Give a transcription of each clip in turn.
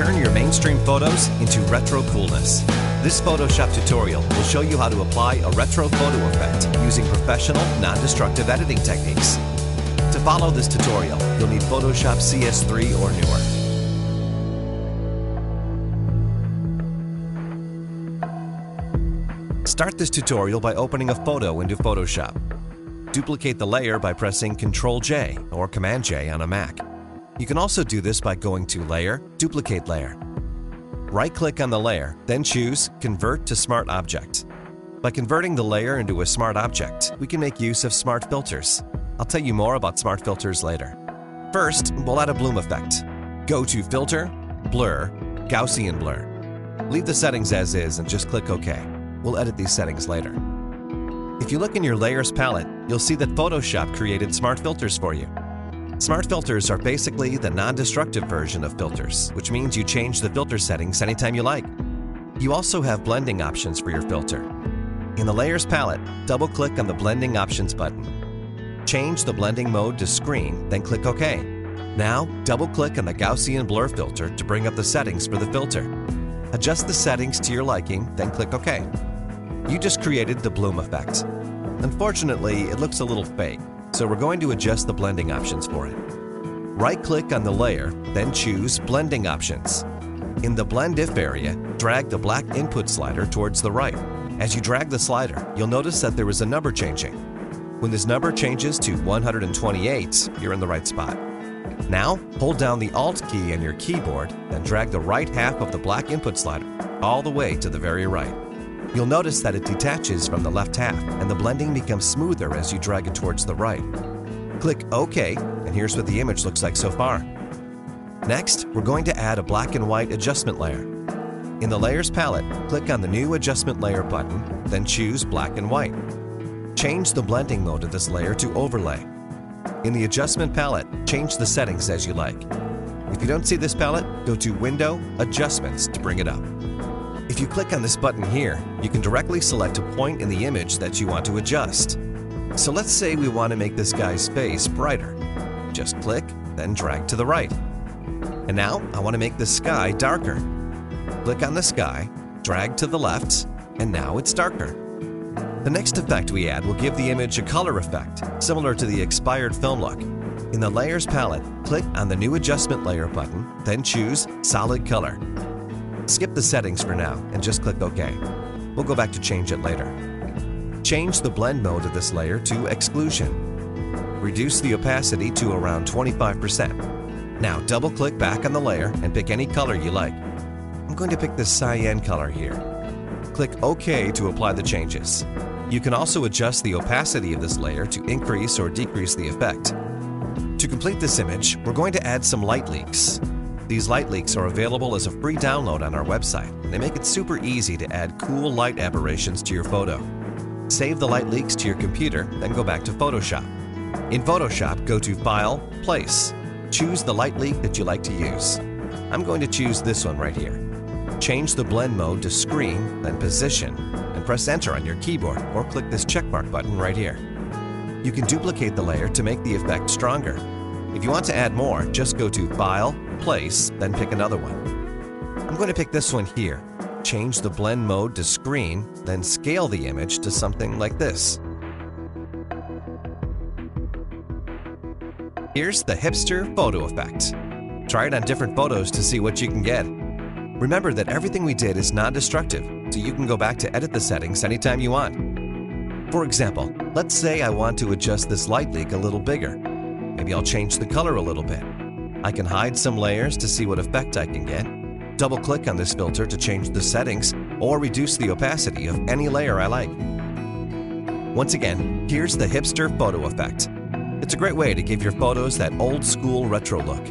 Turn your mainstream photos into retro coolness. This Photoshop tutorial will show you how to apply a retro photo effect using professional, non-destructive editing techniques. To follow this tutorial, you'll need Photoshop CS3 or newer. Start this tutorial by opening a photo into Photoshop. Duplicate the layer by pressing Ctrl-J or Command-J on a Mac. You can also do this by going to Layer, Duplicate Layer. Right-click on the layer, then choose Convert to Smart Object. By converting the layer into a smart object, we can make use of smart filters. I'll tell you more about smart filters later. First, we'll add a bloom effect. Go to Filter, Blur, Gaussian Blur. Leave the settings as is and just click OK. We'll edit these settings later. If you look in your Layers palette, you'll see that Photoshop created smart filters for you. Smart filters are basically the non-destructive version of filters, which means you change the filter settings anytime you like. You also have blending options for your filter. In the Layers palette, double-click on the Blending Options button. Change the blending mode to Screen, then click OK. Now, double-click on the Gaussian Blur filter to bring up the settings for the filter. Adjust the settings to your liking, then click OK. You just created the bloom effect. Unfortunately, it looks a little fake, so we're going to adjust the blending options for it. Right-click on the layer, then choose Blending Options. In the Blend If area, drag the black input slider towards the right. As you drag the slider, you'll notice that there is a number changing. When this number changes to 128, you're in the right spot. Now, hold down the Alt key on your keyboard, then drag the right half of the black input slider all the way to the very right. You'll notice that it detaches from the left half, and the blending becomes smoother as you drag it towards the right. Click OK, and here's what the image looks like so far. Next, we're going to add a black and white adjustment layer. In the Layers palette, click on the New Adjustment Layer button, then choose Black and White. Change the blending mode of this layer to Overlay. In the Adjustment palette, change the settings as you like. If you don't see this palette, go to Window, Adjustments to bring it up. If you click on this button here, you can directly select a point in the image that you want to adjust. So let's say we want to make this guy's face brighter. Just click, then drag to the right. And now I want to make the sky darker. Click on the sky, drag to the left, and now it's darker. The next effect we add will give the image a color effect, similar to the expired film look. In the Layers palette, click on the New Adjustment Layer button, then choose Solid Color. Skip the settings for now and just click OK. We'll go back to change it later. Change the blend mode of this layer to Exclusion. Reduce the opacity to around 25%. Now double-click back on the layer and pick any color you like. I'm going to pick this cyan color here. Click OK to apply the changes. You can also adjust the opacity of this layer to increase or decrease the effect. To complete this image, we're going to add some light leaks. These light leaks are available as a free download on our website, and they make it super easy to add cool light aberrations to your photo. Save the light leaks to your computer, then go back to Photoshop. In Photoshop, go to File, Place. Choose the light leak that you like to use. I'm going to choose this one right here. Change the blend mode to Screen, then Position, and press Enter on your keyboard or click this checkmark button right here. You can duplicate the layer to make the effect stronger. If you want to add more, just go to File, Place, then pick another one. I'm going to pick this one here. Change the blend mode to Screen, then scale the image to something like this. Here's the hipster photo effect. Try it on different photos to see what you can get. Remember that everything we did is non-destructive, so you can go back to edit the settings anytime you want. For example, let's say I want to adjust this light leak a little bigger. Maybe I'll change the color a little bit. I can hide some layers to see what effect I can get. Double-click on this filter to change the settings or reduce the opacity of any layer I like. Once again, here's the hipster photo effect. It's a great way to give your photos that old-school retro look.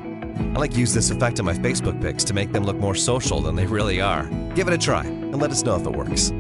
I like to use this effect on my Facebook pics to make them look more social than they really are. Give it a try and let us know if it works.